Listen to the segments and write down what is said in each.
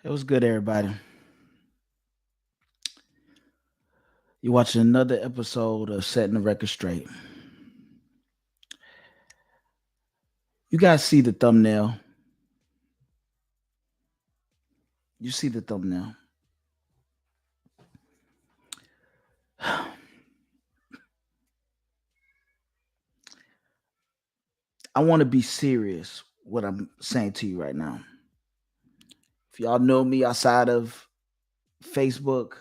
It was good, everybody. You're watching another episode of Setting the Record Straight. You guys see the thumbnail. You see the thumbnail. I want to be serious what I'm saying to you right now. If y'all know me outside of Facebook,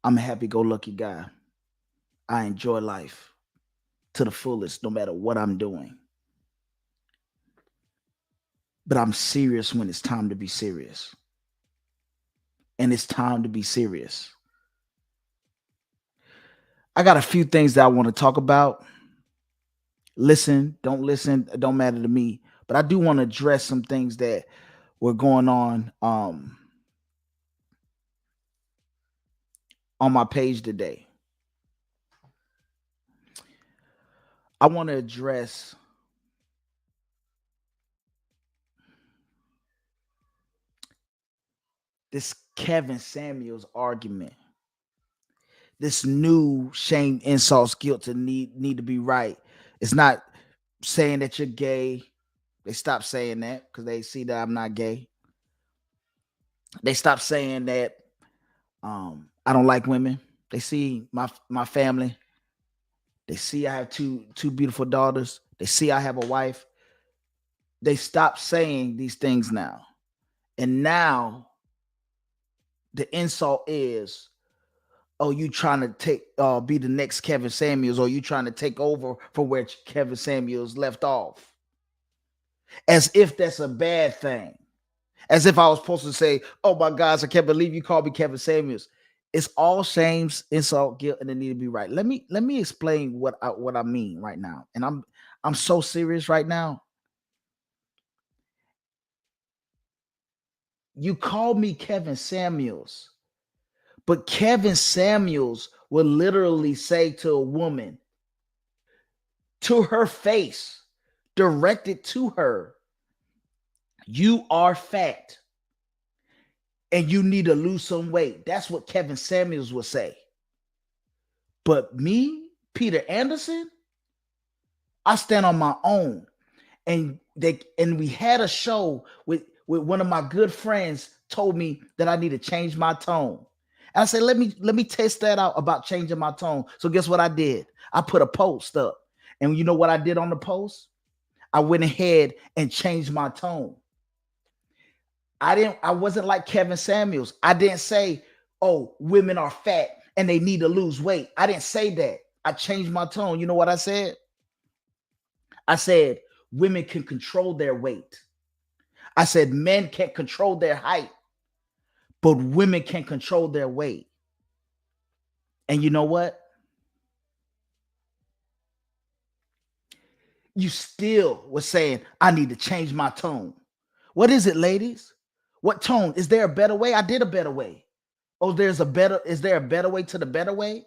I'm a happy-go-lucky guy. I enjoy life to the fullest, no matter what I'm doing. But I'm serious when it's time to be serious. And it's time to be serious. I got a few things that I want to talk about. Listen, don't listen, it don't matter to me. But I do want to address some things that were going on my page today. I want to address this Kevin Samuels argument. This new shame, insults, guilt to need to be right. It's not saying that you're gay. They stopped saying that because they see that I'm not gay. They stopped saying that I don't like women. They see my family. They see I have two beautiful daughters. They see I have a wife. They stop saying these things now. And now the insult is, oh, you trying to take be the next Kevin Samuels, or you trying to take over from where Kevin Samuels left off. As if that's a bad thing. As if I was supposed to say, oh my gosh, I can't believe you called me Kevin Samuels. It's all shames, insult, guilt, and it need to be right. Let me explain what I mean right now. And I'm so serious right now. You called me Kevin Samuels, but Kevin Samuels would literally say to a woman, to her face, directed to her, you are fat and you need to lose some weight. That's what Kevin Samuels would say. But me, Peter Anderson, I stand on my own. And we had a show with one of my good friends told me that I need to change my tone. And I said, let me test that out about changing my tone. So guess what I did? I put a post up. And you know what I did on the post? I went ahead and changed my tone. I wasn't like Kevin Samuels. I didn't say, oh, women are fat and they need to lose weight. I didn't say that. I changed my tone. You know what I said? I said, women can control their weight. I said, men can't control their height, but women can control their weight. And you know what? You still was saying, I need to change my tone. What is it, ladies? What tone? Is there a better way? I did a better way. Oh, is there a better way to the better way?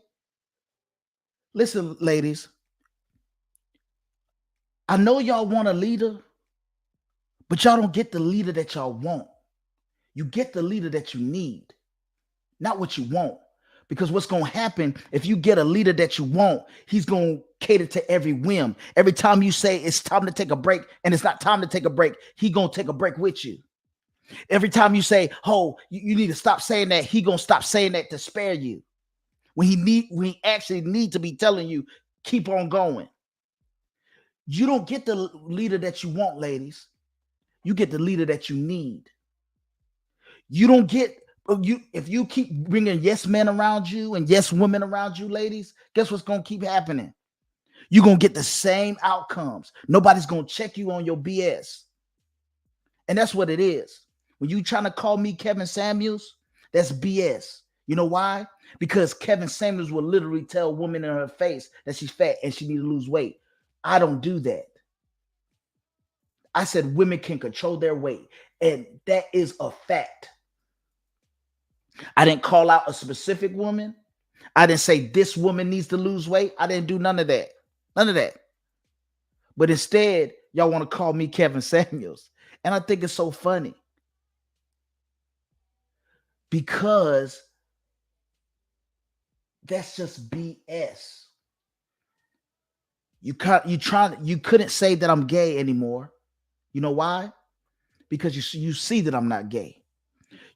Listen, ladies, I know y'all want a leader, but y'all don't get the leader that y'all want. You get the leader that you need, not what you want. Because what's going to happen if you get a leader that you want, he's going to cater to every whim. Every time you say it's time to take a break and it's not time to take a break, he's going to take a break with you. Every time you say, oh, you need to stop saying that, he going to stop saying that to spare you. When he actually need to be telling you, keep on going. You don't get the leader that you want, ladies. You get the leader that you need. You don't get if you keep bringing yes men around you and yes women around you, ladies, guess what's going to keep happening? You're going to get the same outcomes. Nobody's going to check you on your BS. And that's what it is. When you trying to call me Kevin Samuels, that's BS. You know why? Because Kevin Samuels will literally tell a woman in her face that she's fat and she needs to lose weight. I don't do that. I said women can control their weight, and that is a fact. I didn't call out a specific woman. I didn't say this woman needs to lose weight. I didn't do none of that. None of that. But instead, y'all want to call me Kevin Samuels. And I think it's so funny. because that's just BS. You couldn't say that I'm gay anymore. You know why? Because you see that I'm not gay.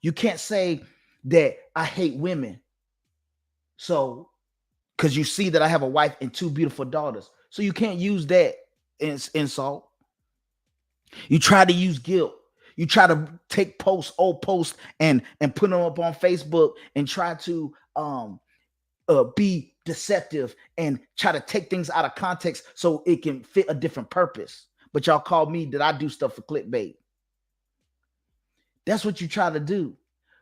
You can't say that I hate women. So, because you see that I have a wife and two beautiful daughters. So you can't use that insult. You try to use guilt. You try to take old posts, and put them up on Facebook and try to be deceptive and try to take things out of context so it can fit a different purpose. But y'all call me that I do stuff for clickbait. That's what you try to do.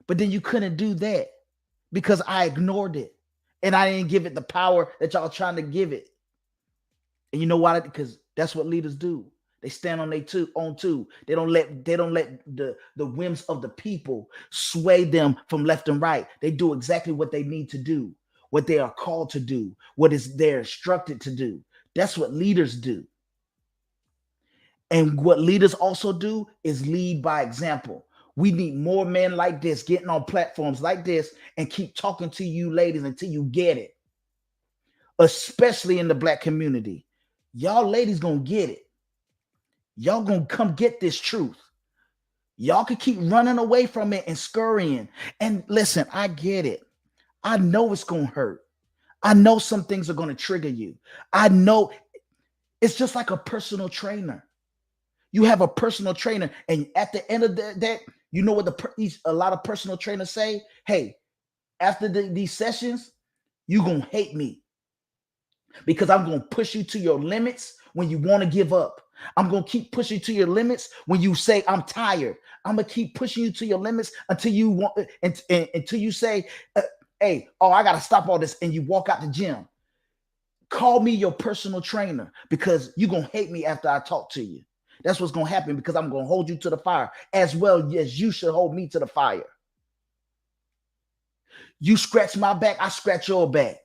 But then you couldn't do that because I ignored it and I didn't give it the power that y'all trying to give it. And you know why? Because that's what leaders do. They stand on their own two. They don't let the whims of the people sway them from left and right. They do exactly what they need to do, what they are called to do, what is they're instructed to do. That's what leaders do. And what leaders also do is lead by example. We need more men like this getting on platforms like this and keep talking to you ladies until you get it. Especially in the Black community. Y'all ladies gonna get it. Y'all gonna come get this truth. Y'all can keep running away from it and scurrying. And listen, I get it. I know it's gonna hurt. I know some things are gonna trigger you. I know it's just like a personal trainer. You have a personal trainer, and at the end of that, you know what a lot of personal trainers say? Hey, after these sessions, you're going to hate me because I'm going to push you to your limits when you want to give up. I'm going to keep pushing you to your limits when you say, I'm tired. I'm going to keep pushing you to your limits until you want, until you say, hey, I got to stop all this. And you walk out the gym. Call me your personal trainer because you're going to hate me after I talk to you. That's what's going to happen because I'm going to hold you to the fire as well as you should hold me to the fire. You scratch my back, I scratch your back.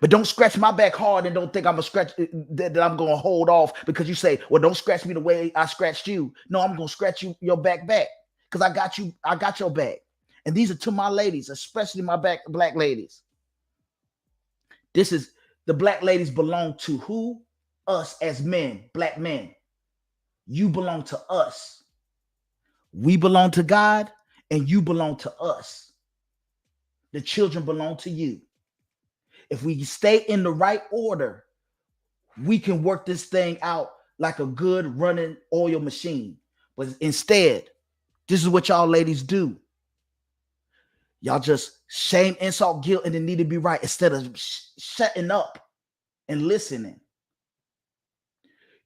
But don't scratch my back hard and don't think I'm going to scratch that I'm going to hold off because you say, well, don't scratch me the way I scratched you. No, I'm going to scratch your back because I got you. I got your back. And these are to my ladies, especially my Black ladies. This is the Black ladies belong to who? Us as men, Black men. You belong to us. We belong to God, and you belong to us. The children belong to you. If we stay in the right order, we can work this thing out like a good running oil machine. But instead, this is what y'all ladies do. Y'all just shame, insult, guilt, and then need to be right instead of shutting up and listening.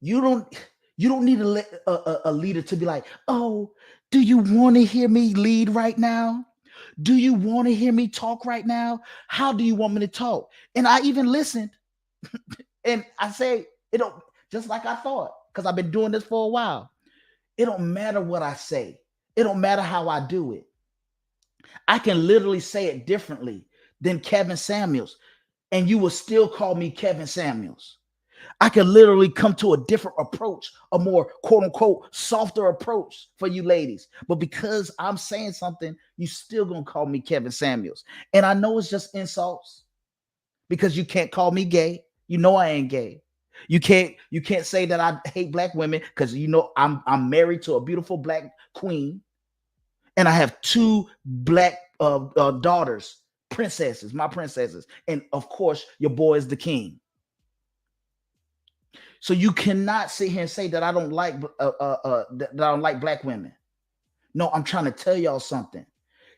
You don't need a leader to be like, oh, do you want to hear me lead right now? Do you want to hear me talk right now? How do you want me to talk? And I even listened. And I say, it don't, just like I thought, because I've been doing this for a while. It don't matter what I say. It don't matter how I do it. I can literally say it differently than Kevin Samuels, and you will still call me Kevin Samuels. I can literally come to a different approach, a more quote unquote softer approach for you ladies. But because I'm saying something, you still gonna call me Kevin Samuels. And I know it's just insults because you can't call me gay. You know I ain't gay. You can't say that I hate Black women because you know I'm married to a beautiful Black queen, and I have two Black daughters, princesses, my princesses, and of course your boy is the king. So you cannot sit here and say that I don't like that I don't like Black women. No, I'm trying to tell y'all something.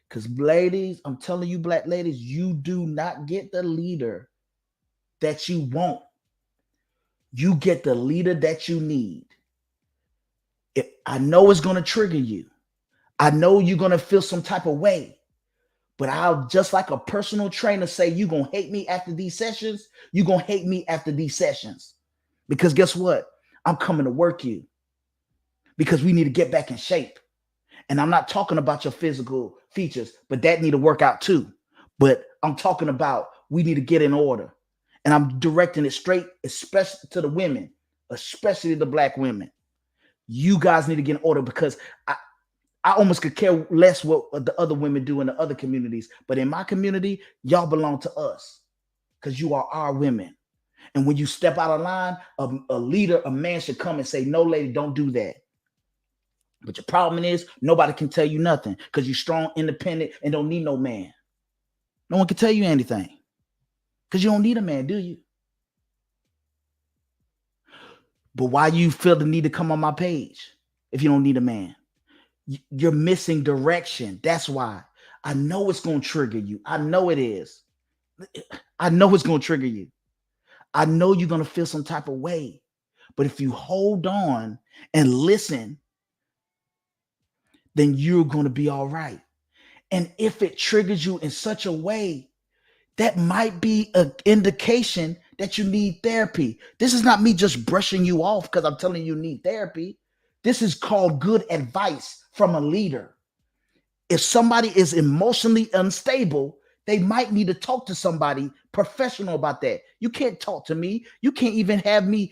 Because ladies, I'm telling you, Black ladies, you do not get the leader that you want. You get the leader that you need. I know it's going to trigger you. I know you're going to feel some type of way. But I'll just like a personal trainer say, you're going to hate me after these sessions. You're going to hate me after these sessions. Because guess what? I'm coming to work you because we need to get back in shape. And I'm not talking about your physical features, but that need to work out too. But I'm talking about we need to get in order. And I'm directing it straight, especially to the women, especially the Black women. You guys need to get in order because I almost could care less what the other women do in the other communities. But in my community, y'all belong to us because you are our women. And when you step out of line, a leader, a man should come and say, no, lady, don't do that. But your problem is nobody can tell you nothing because you're strong, independent, and don't need no man. No one can tell you anything because you don't need a man, do you? But why you feel the need to come on my page if you don't need a man? You're missing direction. That's why. I know it's going to trigger you. I know it is. I know it's going to trigger you. I know you're going to feel some type of way. But if you hold on and listen, then you're going to be all right. And if it triggers you in such a way, that might be an indication that you need therapy. This is not me just brushing you off because I'm telling you need therapy. This is called good advice from a leader. If somebody is emotionally unstable, they might need to talk to somebody professional about that. You can't talk to me. You can't even have me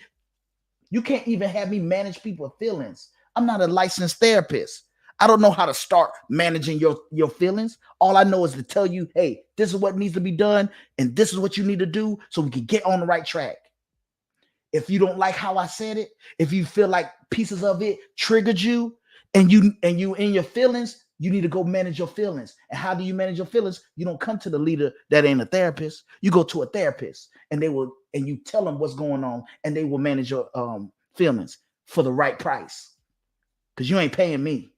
manage people's feelings. I'm not a licensed therapist. I don't know how to start managing your feelings. All I know is to tell you, hey, this is what needs to be done, and this is what you need to do so we can get on the right track. If you don't like how I said it, if you feel like pieces of it triggered you and you in your feelings, you need to go manage your feelings. And how do you manage your feelings? You don't come to the leader that ain't a therapist. You go to a therapist and you tell them what's going on and they will manage your feelings for the right price. Because you ain't paying me.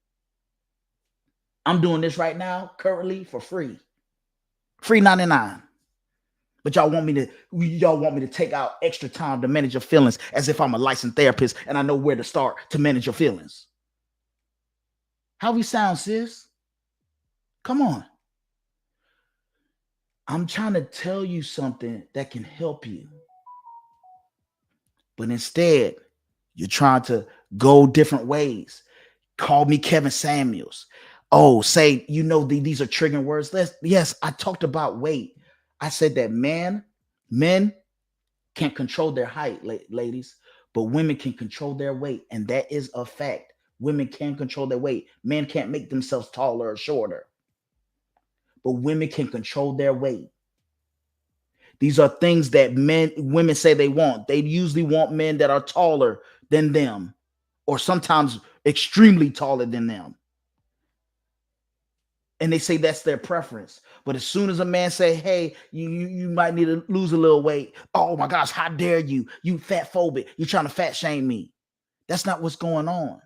I'm doing this right now, currently for free. Free 99. But y'all want me to take out extra time to manage your feelings as if I'm a licensed therapist and I know where to start to manage your feelings. How we sound, sis? Come on. I'm trying to tell you something that can help you. But instead, you're trying to go different ways. Call me Kevin Samuels. Oh, say, these are triggering words. Yes, I talked about weight. I said that men can't control their height, ladies, but women can control their weight. And that is a fact. Women can control their weight. Men can't make themselves taller or shorter, but women can control their weight. These are things that women say they want. They usually want men that are taller than them, or sometimes extremely taller than them. And they say that's their preference. But as soon as a man say, hey, you might need to lose a little weight. Oh my gosh, how dare you? You fat phobic. You're trying to fat shame me. That's not what's going on.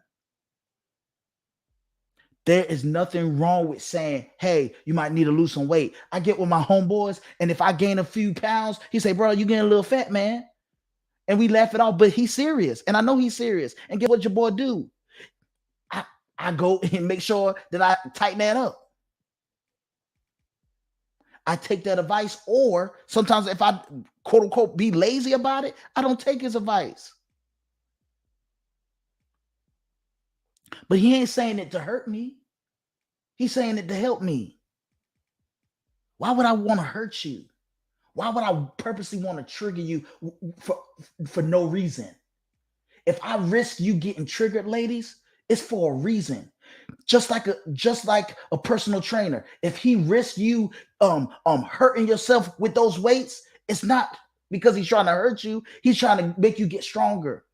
There is nothing wrong with saying, hey, you might need to lose some weight. I get with my homeboys, and if I gain a few pounds, he say, bro, you getting a little fat, man. And we laugh it off, but he's serious. And I know he's serious. And guess what your boy do? I go and make sure that I tighten that up. I take that advice, or sometimes if I quote unquote be lazy about it, I don't take his advice. But he ain't saying it to hurt me. He's saying it to help me. Why would I want to hurt you? Why would I purposely want to trigger you for no reason? If I risk you getting triggered, ladies, it's for a reason. Just like a personal trainer, if he risks you hurting yourself with those weights, it's not because he's trying to hurt you. He's trying to make you get stronger.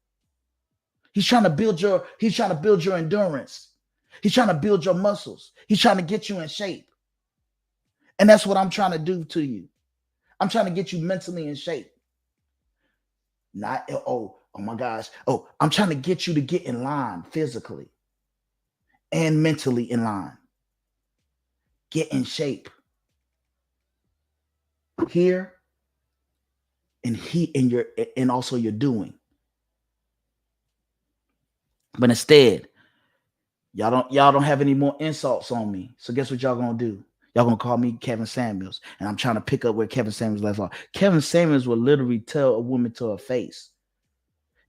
He's trying to build your endurance. He's trying to build your muscles. He's trying to get you in shape. And that's what I'm trying to do to you. I'm trying to get you mentally in shape. Not, oh my gosh. Oh, I'm trying to get you to get in line physically and mentally in line. Get in shape. Here and also your doing. But instead, y'all don't have any more insults on me. So guess what y'all gonna do? Y'all gonna call me Kevin Samuels, and I'm trying to pick up where Kevin Samuels left off. Kevin Samuels will literally tell a woman to her face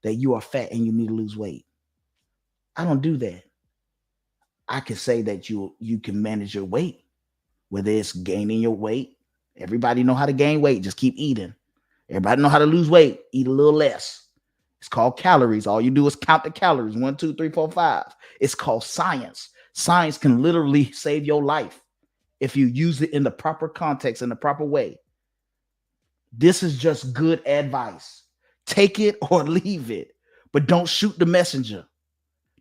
that you are fat and you need to lose weight. I don't do that. I can say that you can manage your weight, whether it's gaining your weight. Everybody know how to gain weight. Just keep eating. Everybody know how to lose weight. Eat a little less. It's called calories. All you do is count the calories. 1, 2, 3, 4, 5. It's called science. Science can literally save your life if you use it in the proper context, in the proper way. This is just good advice. Take it or leave it, but don't shoot the messenger.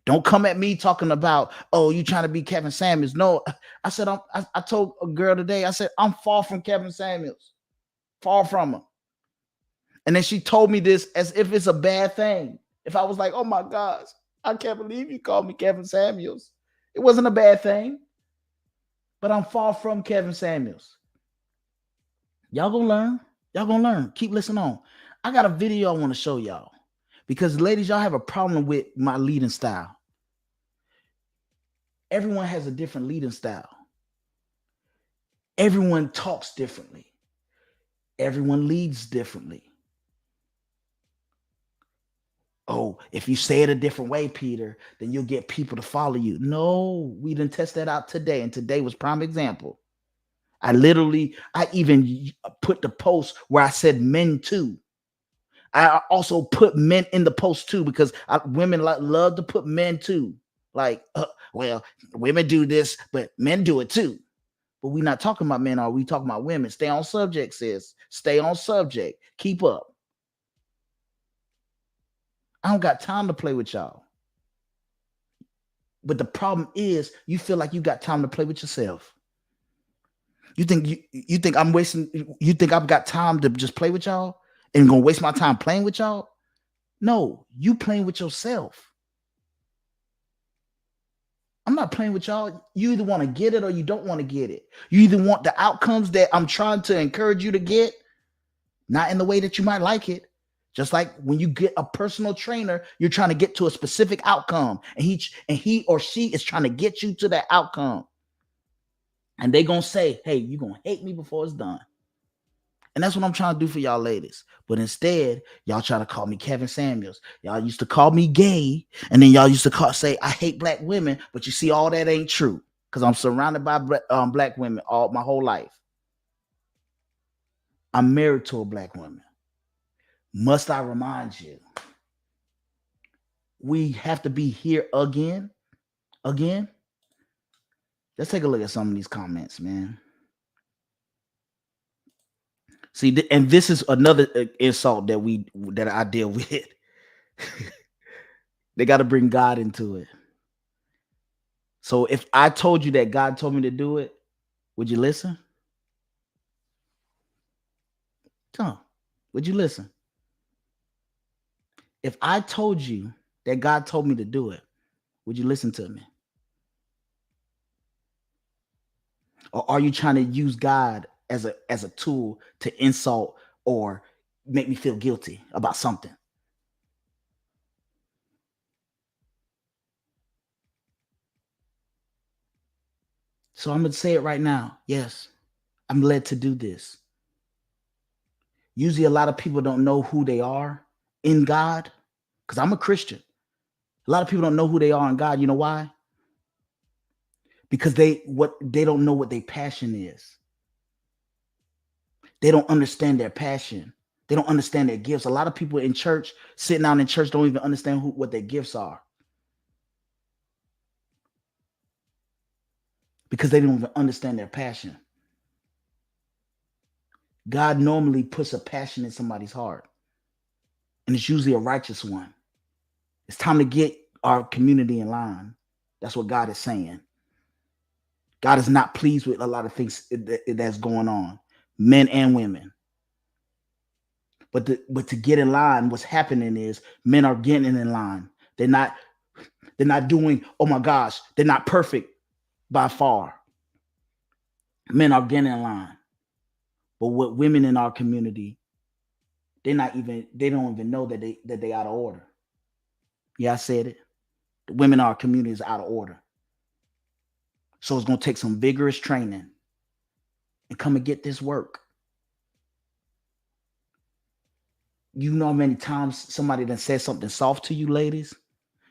Don't come at me talking about, oh, you trying to be Kevin Samuels. No, I said, I told a girl today, I said, I'm far from Kevin Samuels, far from him. And then she told me this as if it's a bad thing. If I was like, oh my gosh, I can't believe you called me Kevin Samuels. It wasn't a bad thing, but I'm far from Kevin Samuels. Y'all gonna learn. Y'all gonna learn. Keep listening on. I got a video I want to show y'all because ladies, y'all have a problem with my leading style. Everyone has a different leading style. Everyone talks differently. Everyone leads differently. Oh, if you say it a different way, Peter, then you'll get people to follow you. No, we didn't test that out today, and today was prime example. I even put the post where I said men too. I also put men in the post too because women love to put men too. Like, well, women do this, but men do it too. But we're not talking about men, are we talking about women? Stay on subject, sis. Stay on subject. Keep up. I don't got time to play with y'all. But the problem is you feel like you got time to play with yourself. You think I'm wasting, you think I've got time to just play with y'all and gonna waste my time playing with y'all? No, you playing with yourself. I'm not playing with y'all. You either want to get it or you don't want to get it. You either want the outcomes that I'm trying to encourage you to get, not in the way that you might like it. Just like when you get a personal trainer, you're trying to get to a specific outcome, and he or she is trying to get you to that outcome. And they're going to say, hey, you're going to hate me before it's done. And that's what I'm trying to do for y'all ladies. But instead, y'all try to call me Kevin Samuels. Y'all used to call me gay. And then y'all used to say, I hate black women. But you see, all that ain't true. Because I'm surrounded by black women my whole life. I'm married to a black woman. Must I remind you? We have to be here again. Let's take a look at some of these comments, man. See, and this is another insult that I deal with. They got to bring God into it. So if I told you that God told me to do it, would you listen? No. Would you listen? If I told you that God told me to do it, would you listen to me? Or are you trying to use God as a tool to insult or make me feel guilty about something? So I'm going to say it right now. Yes, I'm led to do this. Usually a lot of people don't know who they are in God because I'm a Christian. A lot of people don't know who they are in God. You know why? Because they don't know what their passion is. They don't understand their passion. They don't understand their gifts. A lot of people in church, sitting down in church, don't even understand what their gifts are. Because they don't even understand their passion. God normally puts a passion in somebody's heart. And it's usually a righteous one. It's time to get our community in line. That's what God is saying. God is not pleased with a lot of things that's going on, men and women. But to get in line, what's happening is men are getting in line. They're not doing, oh my gosh, they're not perfect by far. Men are getting in line. But what women in our community, they don't even know that they out of order. Yeah, I said it. The women in our community is out of order. So it's going to take some vigorous training and come and get this work. You know how many times somebody done said something soft to you, ladies?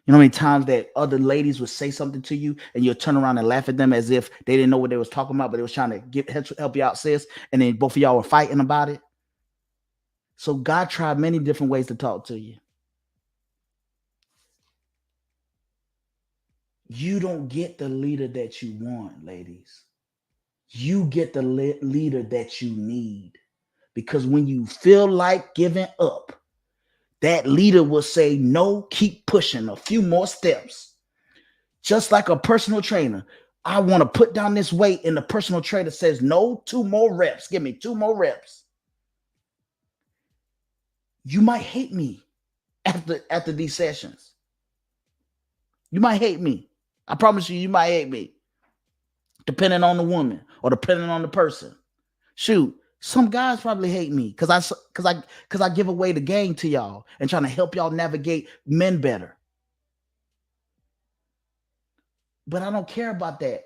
You know how many times that other ladies would say something to you and you'll turn around and laugh at them as if they didn't know what they was talking about, but they was trying to help you out, sis, and then both of y'all were fighting about it? So God tried many different ways to talk to you. You don't get the leader that you want, ladies. You get the leader that you need. Because when you feel like giving up, that leader will say, no, keep pushing a few more steps. Just like a personal trainer. I want to put down this weight, and the personal trainer says, no, 2 more reps. Give me 2 more reps. You might hate me after these sessions. You might hate me. I promise you, you might hate me. Depending on the woman or depending on the person. Shoot, some guys probably hate me because I give away the game to y'all and trying to help y'all navigate men better. But I don't care about that.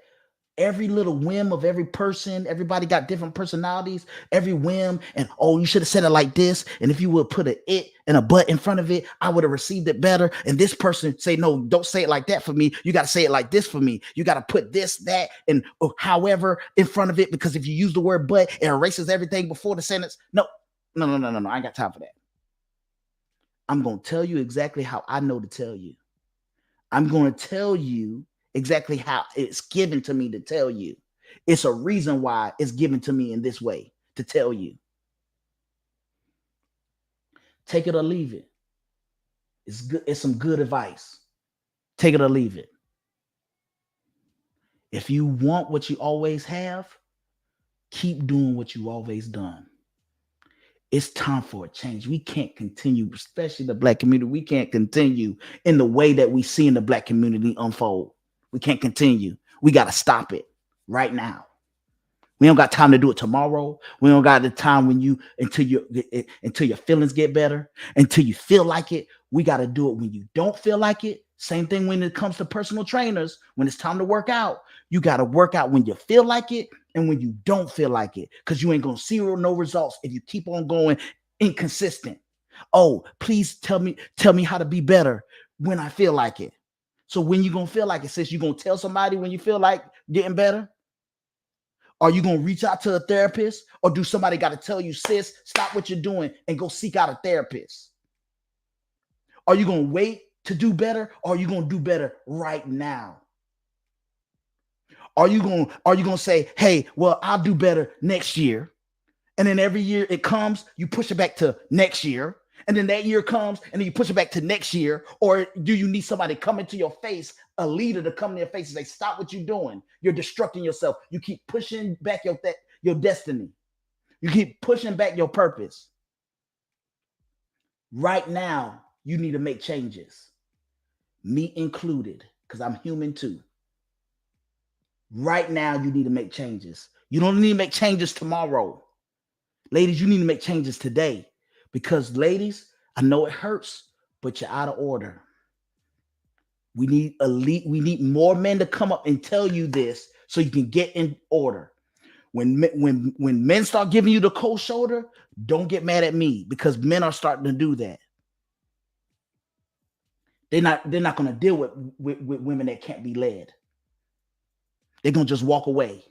Every little whim of every person, everybody got different personalities, every whim, and oh, you should have said it like this. And if you would put an it and a but in front of it, I would have received it better. And this person say, no, don't say it like that for me. You got to say it like this for me. You got to put this, that, and however in front of it, because if you use the word but, it erases everything before the sentence. No. I ain't got time for that. I'm going to tell you exactly how I know to tell you. I'm going to tell you exactly how it's given to me to tell you. It's a reason why it's given to me in this way to tell you. Take it or leave it. It's good. It's some good advice. Take it or leave it. If you want what you always have, keep doing what you always done. It's time for a change. We can't continue, especially the Black community. We can't continue in the way that we see in the Black community unfold. We can't continue. We got to stop it right now. We don't got time to do it tomorrow. We don't got the time until your feelings get better, until you feel like it. We got to do it when you don't feel like it. Same thing when it comes to personal trainers. When it's time to work out, you got to work out when you feel like it and when you don't feel like it, because you ain't going to see no results if you keep on going inconsistent. Oh, please tell me how to be better when I feel like it. So when you going to feel like it, sis, you going to tell somebody when you feel like getting better? Are you going to reach out to a therapist, or do somebody got to tell you, sis, stop what you're doing and go seek out a therapist? Are you going to wait to do better, or are you going to do better right now? Are you going to say, hey, well, I'll do better next year. And then every year it comes, you push it back to next year. And then that year comes and then you push it back to next year. Or do you need somebody coming to your face, a leader to come to your face and say, stop what you're doing. You're destructing yourself. You keep pushing back your destiny. You keep pushing back your purpose. Right now, you need to make changes. Me included, because I'm human too. Right now, you need to make changes. You don't need to make changes tomorrow. Ladies, you need to make changes today. Because ladies, I know it hurts, but you're out of order. We need more men to come up and tell you this so you can get in order. When men start giving you the cold shoulder, don't get mad at me, because men are starting to do that. They're not going to deal with women that can't be led. They're going to just walk away.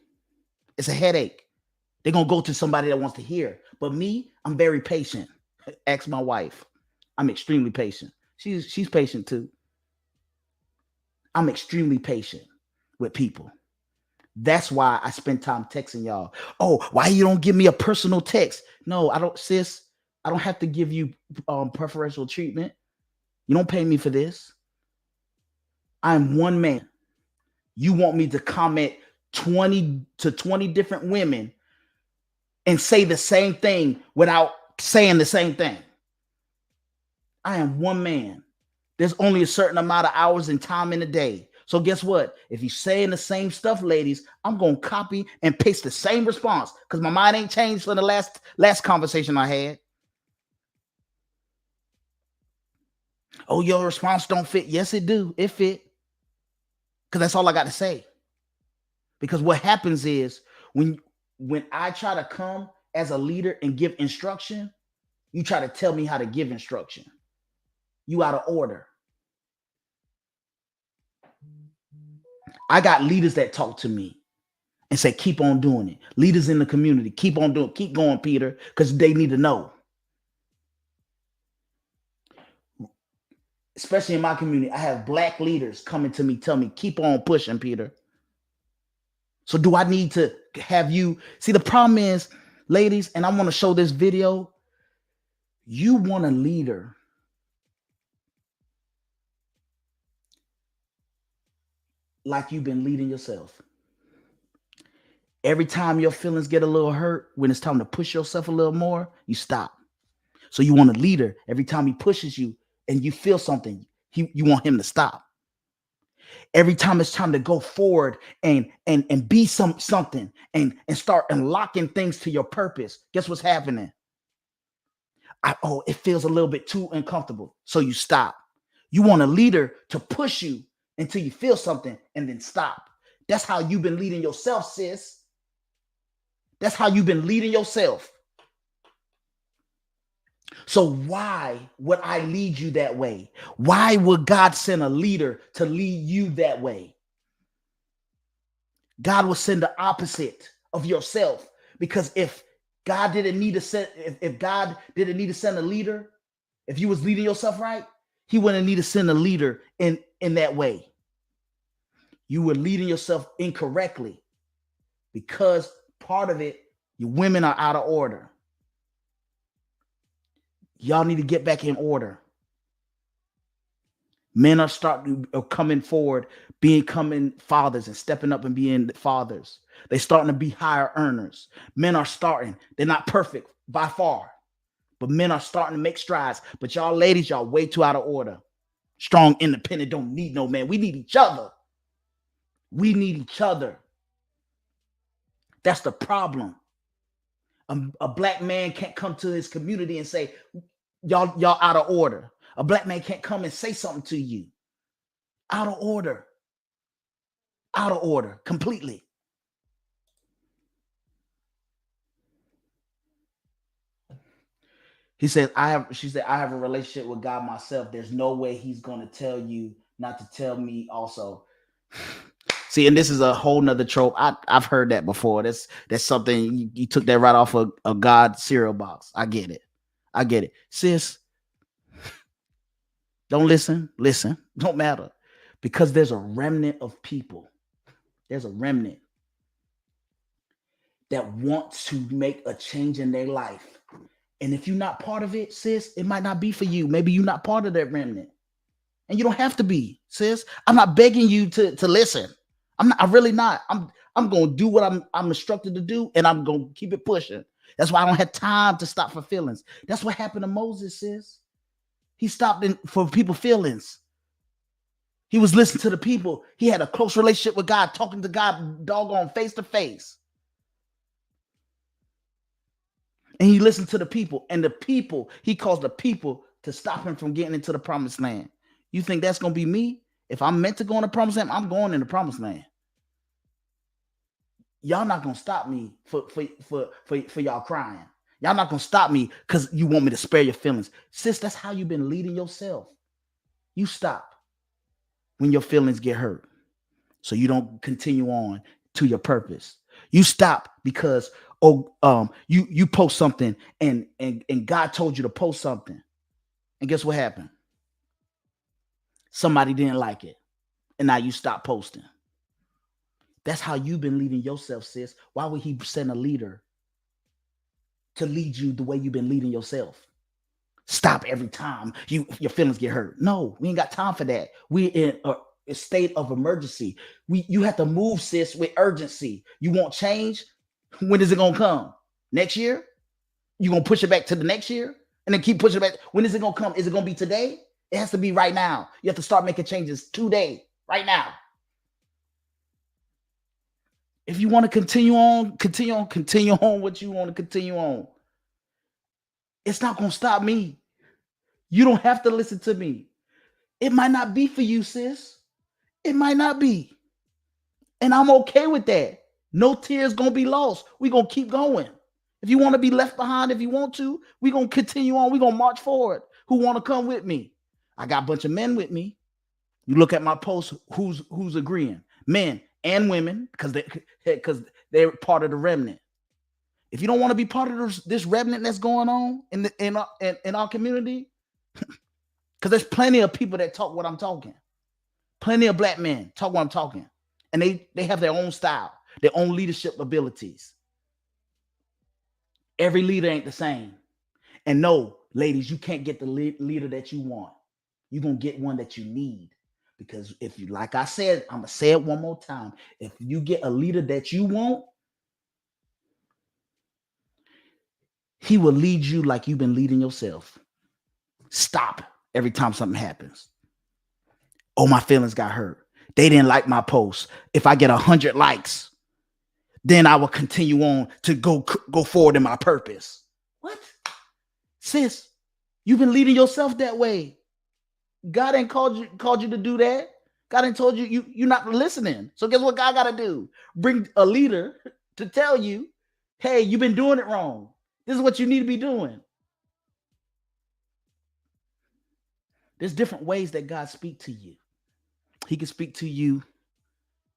It's a headache. They're going to go to somebody that wants to hear. But me, I'm very patient. Ask my wife. I'm extremely patient. She's patient too. I'm extremely patient with people. That's why I spend time texting y'all. Oh, why you don't give me a personal text? No, I don't, sis. I don't have to give you preferential treatment. You don't pay me for this. I'm one man. You want me to comment 20 different women and say the same thing without saying the same thing. I am one man. There's only a certain amount of hours and time in a day. So guess what? If you're saying the same stuff, ladies, I'm going to copy and paste the same response, because my mind ain't changed from the last conversation I had. Oh, your response don't fit. Yes, it do. It fit. Because that's all I got to say. Because what happens is when I try to come as a leader and give instruction, you try to tell me how to give instruction. You out of order. I got leaders that talk to me and say, keep on doing it. Leaders in the community, keep on doing it. Keep going, Peter, because they need to know. especially in my community, I have black leaders coming to me, tell me, keep on pushing, Peter. So do I need to have you see? The problem is, ladies, and I want to show this video. You want a leader like you've been leading yourself. Every time your feelings get a little hurt, when it's time to push yourself a little more, you stop. So you want a leader. Every time he pushes you and you feel something, you want him to stop. Every time it's time to go forward and be something and start unlocking things to your purpose, guess what's happening? It feels a little bit too uncomfortable. So you stop. You want a leader to push you until you feel something and then stop. That's how you've been leading yourself, sis. That's how you've been leading yourself. So why would I lead you that way? Why would God send a leader to lead you that way? God will send the opposite of yourself, because if God didn't need to send, if God didn't need to send a leader, if you was leading yourself right, he wouldn't need to send a leader in that way. You were leading yourself incorrectly because part of it, your women are out of order. Y'all need to get back in order. Men are coming forward, becoming fathers and stepping up and being fathers. They're starting to be higher earners. Men are starting. They're not perfect by far, but men are starting to make strides. But y'all ladies, y'all way too out of order. Strong, independent, don't need no man. We need each other. We need each other. That's the problem. A black man can't come to his community and say, y'all out of order. A black man can't come and say something to you. Out of order. Out of order completely. She said, I have a relationship with God myself. There's no way he's going to tell you not to tell me also. See, and this is a whole nother trope. I've heard that before. That's something you took that right off of a God cereal box. I get it. Sis, don't listen. Don't matter. Because there's a remnant of people. There's a remnant that wants to make a change in their life. And if you're not part of it, sis, it might not be for you. Maybe you're not part of that remnant. And you don't have to be, sis. I'm not begging you to listen. I'm really not. I'm going to do what I'm instructed to do, and I'm going to keep it pushing. That's why I don't have time to stop for feelings. That's what happened to Moses, sis. He stopped for people's feelings. He was listening to the people. He had a close relationship with God, talking to God doggone face to face. And he listened to the people, and he caused the people to stop him from getting into the promised land. You think that's going to be me? If I'm meant to go in the promised land, I'm going in the promised land. Y'all not going to stop me for y'all crying. Y'all not going to stop me because you want me to spare your feelings. Sis, that's how you've been leading yourself. You stop when your feelings get hurt so you don't continue on to your purpose. You stop because you post something and God told you to post something. And guess what happened? Somebody didn't like it. And now you stop posting. That's how you've been leading yourself, sis. Why would he send a leader to lead you the way you've been leading yourself? Stop every time your feelings get hurt. No, we ain't got time for that. We're in a state of emergency. You have to move, sis, with urgency. You want change? When is it going to come? Next year? You going to push it back to the next year? And then keep pushing it back? When is it going to come? Is it going to be today? It has to be right now. You have to start making changes today, right now. If you want to continue on what you want to continue on. It's not going to stop me. You don't have to listen to me. It might not be for you, sis. It might not be. And I'm okay with that. No tears going to be lost. We're going to keep going. If you want to be left behind, if you want to, we're going to continue on. We're going to march forward. Who want to come with me? I got a bunch of men with me. You look at my posts, who's agreeing? Men and women, because they're part of the remnant. If you don't want to be part of this remnant that's going on in our community, Because there's plenty of people that talk what I'm talking. Plenty of black men talk what I'm talking. And they have their own style, their own leadership abilities. Every leader ain't the same. And no, ladies, you can't get the leader that you want. You're going to get one that you need. Because if you, like I said, I'm going to say it one more time. If you get a leader that you want, he will lead you like you've been leading yourself. Stop every time something happens. Oh, my feelings got hurt. They didn't like my post. If I get 100 likes, then I will continue on to go forward in my purpose. What? Sis, you've been leading yourself that way. God ain't called you to do that. God ain't told you're not listening. So guess what God got to do? Bring a leader to tell you, hey, you've been doing it wrong. This is what you need to be doing. There's different ways that God speaks to you. He can speak to you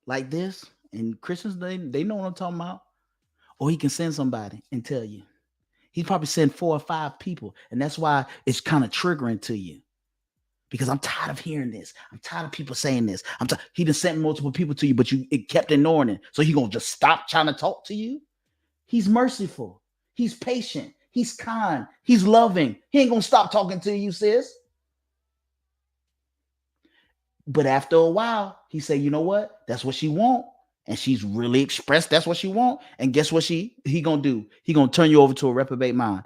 like this, and Christians, they know what I'm talking about. Or he can send somebody and tell you. He probably send 4 or 5 people, and that's why it's kind of triggering to you. Because I'm tired of hearing this. I'm tired of people saying this. He done sent multiple people to you, but it kept ignoring it. So he gonna just stop trying to talk to you? He's merciful. He's patient. He's kind. He's loving. He ain't gonna stop talking to you, sis. But after a while, he say, you know what? That's what she want. And she's really expressed that's what she want. And guess what he gonna do? He gonna turn you over to a reprobate mind.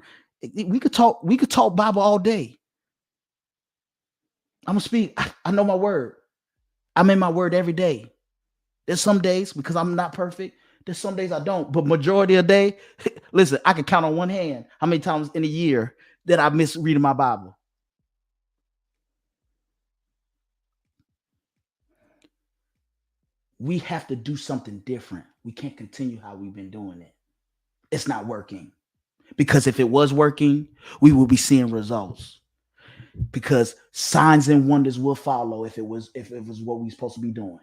We could talk Bible all day. I'm gonna speak. I know my word. I'm in my word every day. There's some days, because I'm not perfect, there's some days I don't. But majority of the day, listen, I can count on one hand how many times in a year that I miss reading my Bible. We have to do something different. We can't continue how we've been doing it. It's not working. Because if it was working, we will be seeing results. Because signs and wonders will follow if it was what we're supposed to be doing.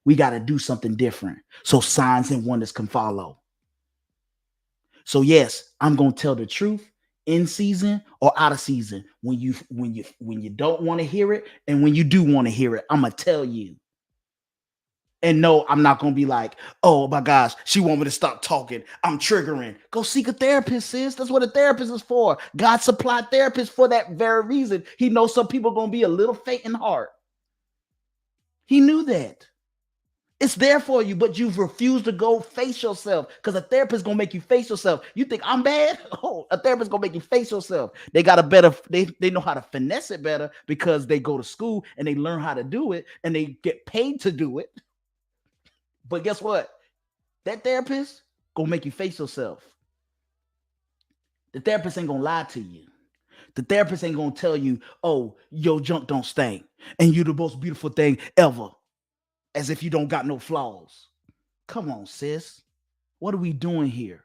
We got to do something different so signs and wonders can follow. So yes, I'm going to tell the truth in season or out of season. When you don't want to hear it, and when you do want to hear it, I'm going to tell you. And no, I'm not going to be like, oh my gosh, she want me to stop talking. I'm triggering. Go seek a therapist, sis. That's what a therapist is for. God supplied therapists for that very reason. He knows some people are going to be a little faint in heart. He knew that. It's there for you, but you've refused to go face yourself, because a therapist is going to make you face yourself. You think I'm bad? Oh, a therapist is going to make you face yourself. They got a better, they know how to finesse it better because they go to school and they learn how to do it and they get paid to do it. But guess what? That therapist gonna make you face yourself. The therapist ain't gonna lie to you. The therapist ain't gonna tell you, oh, your junk don't stink and you the most beautiful thing ever, as if you don't got no flaws. Come on, sis. What are we doing here?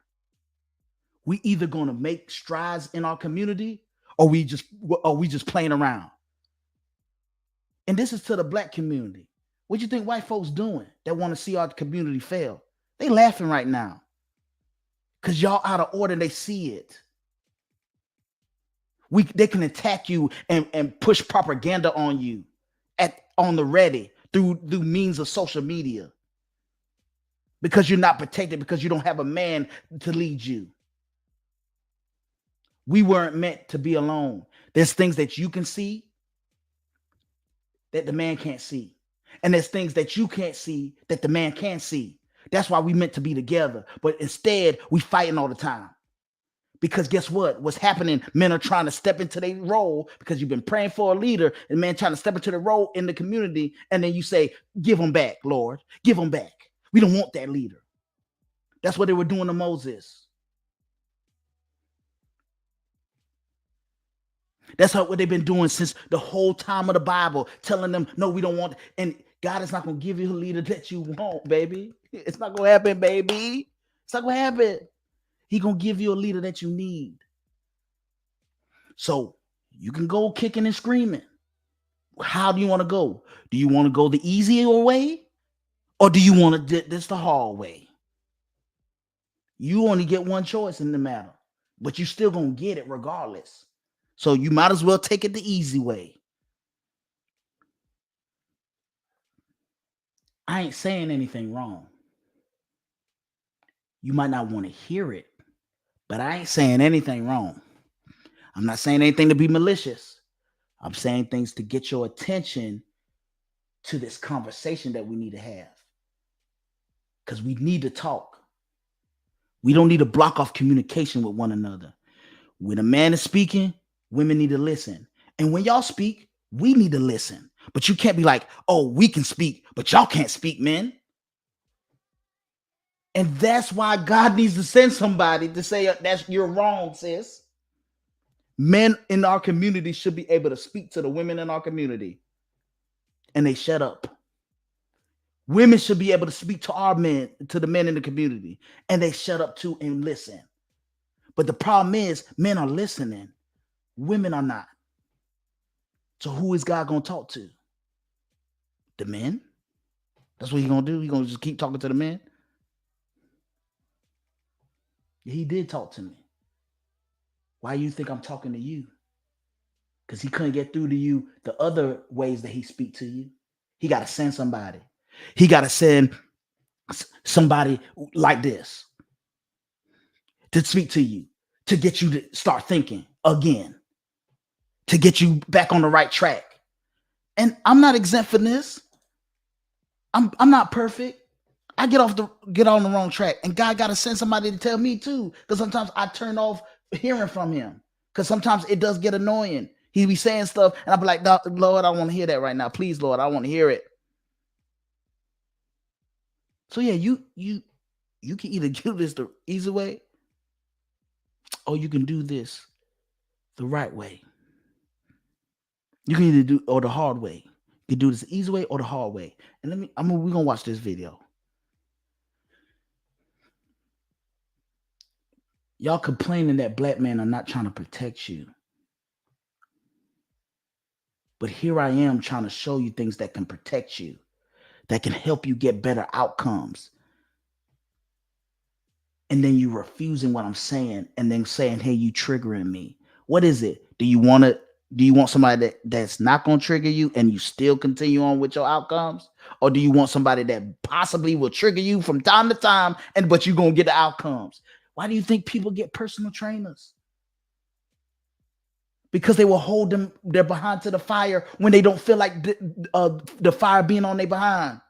We either gonna make strides in our community, or we just playing around. And this is to the black community. What do you think white folks doing that want to see our community fail? They laughing right now because y'all out of order. They see it. They can attack you and push propaganda on you on the ready through means of social media, because you're not protected, because you don't have a man to lead you. We weren't meant to be alone. There's things that you can see that the man can't see. And there's things that you can't see that the man can't see. That's why we meant to be together. But instead, we fighting all the time. Because guess what? What's happening? Men are trying to step into their role because you've been praying for a leader, and men trying to step into the role in the community. And then you say, give them back, Lord. Give them back. We don't want that leader. That's what they were doing to Moses. That's what they've been doing since the whole time of the Bible, telling them, no, we don't want. And God is not going to give you a leader that you want, baby. It's not going to happen, baby. It's not going to happen. He's going to give you a leader that you need. So you can go kicking and screaming. How do you want to go? Do you want to go the easier way? Or do you want to this the hard way? You only get one choice in the matter, but you still going to get it regardless. So you might as well take it the easy way. I ain't saying anything wrong. You might not want to hear it, but I ain't saying anything wrong. I'm not saying anything to be malicious. I'm saying things to get your attention to this conversation that we need to have. Because we need to talk. We don't need to block off communication with one another. When a man is speaking, women need to listen. And when y'all speak, we need to listen. But you can't be like, oh, we can speak, but y'all can't speak, men. And that's why God needs to send somebody to say, that's you're wrong, sis. Men in our community should be able to speak to the women in our community. And they shut up. Women should be able to speak to our men, to the men in the community, and they shut up too and listen. But the problem is, men are listening, women are not. So who is God going to talk to? The men? That's what he's going to do? He's going to just keep talking to the men? He did talk to me. Why you think I'm talking to you? Because he couldn't get through to you the other ways that he speak to you. He got to send somebody. He got to send somebody like this to speak to you, to get you to start thinking again, to get you back on the right track. And I'm not exempt from this. I'm not perfect. I get on the wrong track, and God got to send somebody to tell me too. Because sometimes I turn off hearing from him. Because sometimes it does get annoying. He be saying stuff, and I'll be like, Lord, I want to hear that right now. Please, Lord, I want to hear it. So yeah, you can either do this the easy way, or you can do this the right way. You can either do or the hard way. You can do this the easy way or the hard way. And we're gonna watch this video. Y'all complaining that black men are not trying to protect you. But here I am trying to show you things that can protect you, that can help you get better outcomes. And then you refusing what I'm saying and then saying, hey, you triggering me. What is it? Do you want somebody that's not going to trigger you and you still continue on with your outcomes? Or do you want somebody that possibly will trigger you from time to time, but you're going to get the outcomes? Why do you think people get personal trainers? Because they will hold their behind to the fire when they don't feel like the fire being on their behind.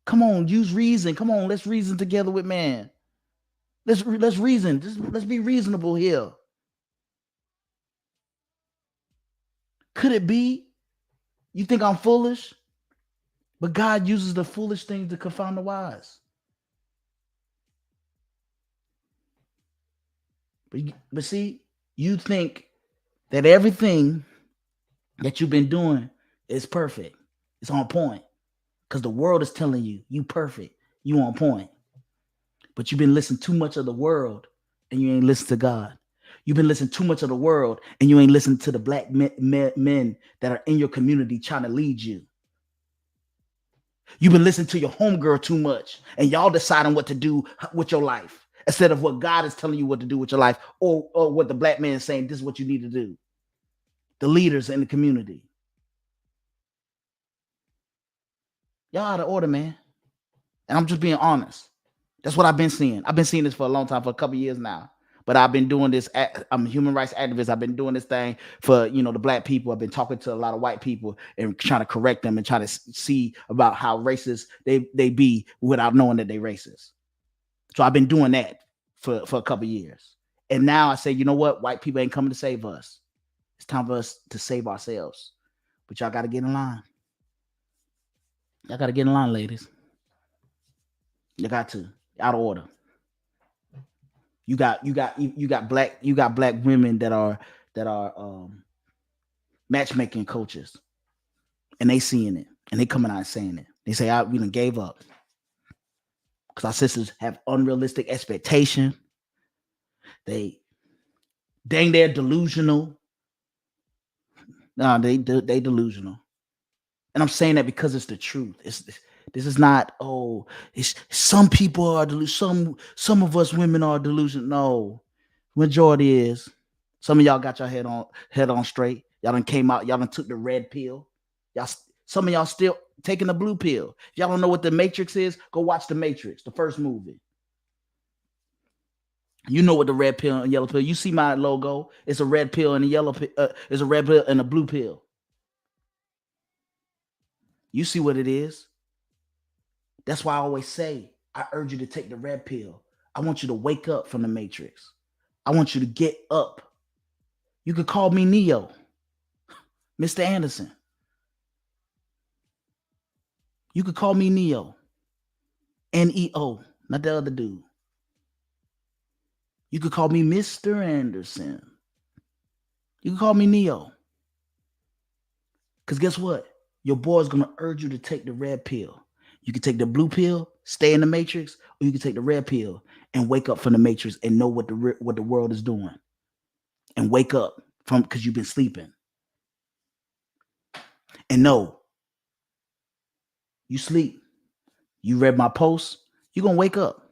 Come on, use reason. Come on, let's reason together with man. Let's reason. Let's be reasonable here. Could it be you think I'm foolish? But God uses the foolish things to confound the wise. But see, you think that everything that you've been doing is perfect. It's on point. Because the world is telling you perfect. You on point. But you've been listening too much of the world and you ain't listened to God. You've been listening too much of the world and you ain't listening to the black men that are in your community trying to lead you. You've been listening to your homegirl too much and y'all deciding what to do with your life instead of what God is telling you what to do with your life or what the black man is saying, this is what you need to do. The leaders in the community. Y'all out of order, man. And I'm just being honest. That's what I've been seeing. I've been seeing this for a long time, for a couple of years now. But I've been doing this. I'm a human rights activist. I've been doing this thing for, the black people. I've been talking to a lot of white people and trying to correct them and trying to see about how racist they be without knowing that they racist. So I've been doing that for a couple of years. And now I say, you know what? White people ain't coming to save us. It's time for us to save ourselves. But y'all got to get in line. Y'all got to get in line, ladies. You got to. Out of order. You got black women that are matchmaking coaches, and they seeing it, and they coming out and saying it. They say, we done gave up because our sisters have unrealistic expectation. They're delusional. No, they delusional, and I'm saying that because it's the truth. This is not, it's some people are delusional. Some of us women are delusional. No, majority is. Some of y'all got your head on straight. Y'all done came out. Y'all done took the red pill. Some of y'all still, taking the blue pill. If y'all don't know what the Matrix is, go watch the Matrix, the first movie. You know what the red pill and yellow pill. You see my logo. It's a red pill and a yellow pill. It's a red pill and a blue pill. You see what it is. That's why I always say, I urge you to take the red pill. I want you to wake up from the Matrix. I want you to get up. You could call me Neo, Mr. Anderson. You could call me Neo, Neo, not the other dude. You could call me Mr. Anderson. You can call me Neo. Because guess what? Your boy's going to urge you to take the red pill. You can take the blue pill, stay in the Matrix, or you can take the red pill and wake up from the Matrix and know what the world is doing. And wake up from because you've been sleeping. And no, you sleep. You read my post, you're going to wake up.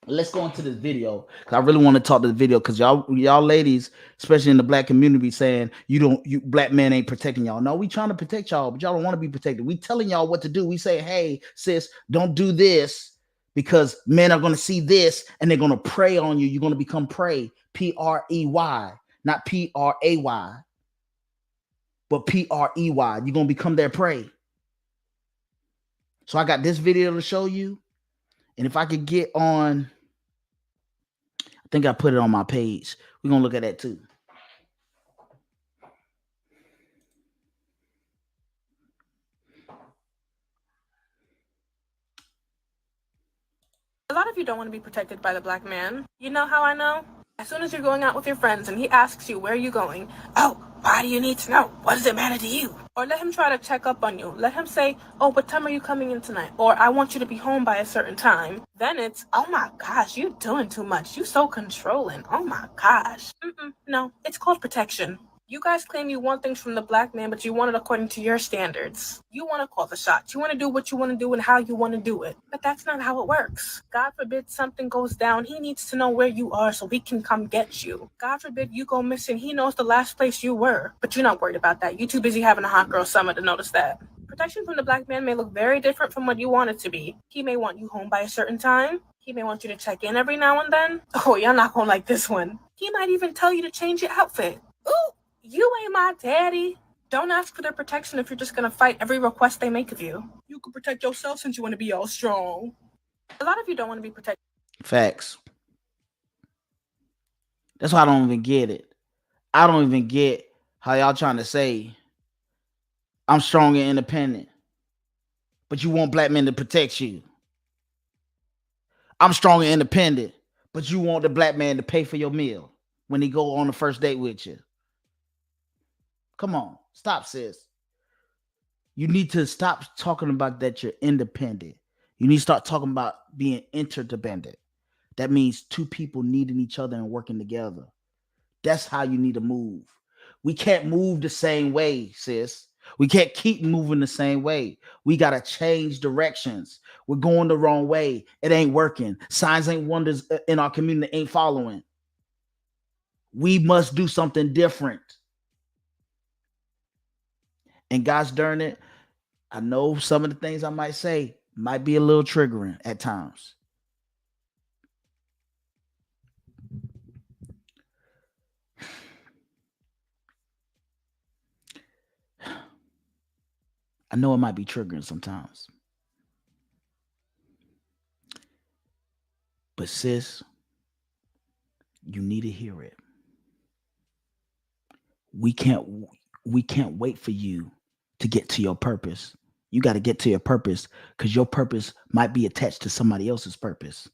Let's go into this video because I really want to talk to the video because y'all ladies, especially in the black community, saying you black men ain't protecting y'all. No, we trying to protect y'all, but y'all don't want to be protected. We telling y'all what to do. We say, hey, sis, don't do this because men are going to see this and they're going to prey on you. You're going to become prey, P-R-E-Y, not P-R-A-Y, but P-R-E-Y. You're going to become their prey. So I got this video to show you. And if I could get on, I think I put it on my page. We're going to look at that too. A lot of you don't want to be protected by the black man. You know how I know? As soon as you're going out with your friends and he asks you, where are you going? Oh, why do you need to know? What does it matter to you? Or let him try to check up on you. Let him say, oh, what time are you coming in tonight? Or I want you to be home by a certain time. Then it's, oh my gosh, you doing too much. You so controlling. Oh my gosh. No, it's called protection. You guys claim you want things from the black man, but you want it according to your standards. You want to call the shots. You want to do what you want to do and how you want to do it. But that's not how it works. God forbid something goes down. He needs to know where you are so he can come get you. God forbid you go missing. He knows the last place you were. But you're not worried about that. You're too busy having a hot girl summer to notice that. Protection from the black man may look very different from what you want it to be. He may want you home by a certain time. He may want you to check in every now and then. Oh, you're not gonna like this one. He might even tell you to change your outfit. Ooh! You ain't my daddy. Don't ask for their protection if you're just going to fight every request they make of you. You can protect yourself since you want to be all strong. A lot of you don't want to be protected. Facts. That's why I don't even get it. I don't even get how y'all trying to say I'm strong and independent, but you want black men to protect you. I'm strong and independent, but you want the black man to pay for your meal when he go on the first date with you. Come on, stop, sis. You need to stop talking about that you're independent. You need to start talking about being interdependent. That means two people needing each other and working together. That's how you need to move. We can't move the same way, sis. We can't keep moving the same way. We got to change directions. We're going the wrong way. It ain't working. Signs ain't wonders in our community ain't following. We must do something different. And gosh darn it, I know some of the things I might say might be a little triggering at times. I know it might be triggering sometimes. But sis, you need to hear it. We can't wait for you to get to your purpose. You got to get to your purpose because your purpose might be attached to somebody else's purpose.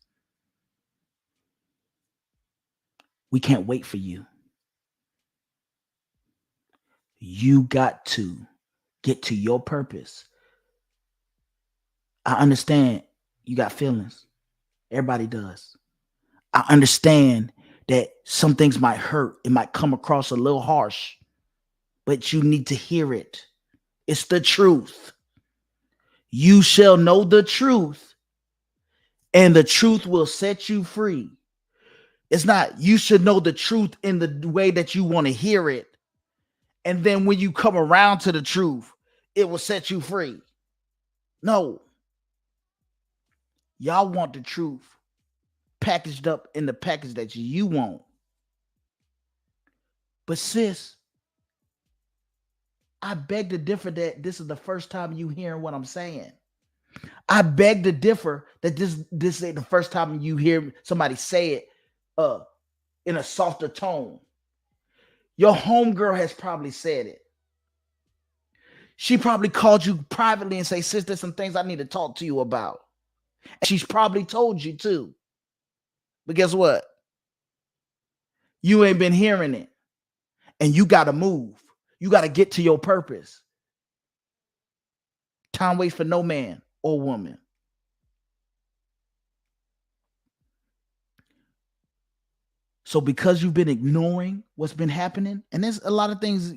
We can't wait for you. You got to get to your purpose. I understand you got feelings. Everybody does. I understand that some things might hurt. It might come across a little harsh, but you need to hear it. It's the truth. You shall know the truth, and the truth will set you free. It's not you should know the truth in the way that you want to hear it. And then when you come around to the truth, it will set you free. No. Y'all want the truth packaged up in the package that you want. But sis, I beg to differ that this is the first time you hearing what I'm saying. I beg to differ that this ain't the first time you hear somebody say it in a softer tone. Your homegirl has probably said it. She probably called you privately and say, sis, there's some things I need to talk to you about. And she's probably told you too. But guess what? You ain't been hearing it. And you got to move. You got to get to your purpose. Time waits for no man or woman. So because you've been ignoring what's been happening, and there's a lot of things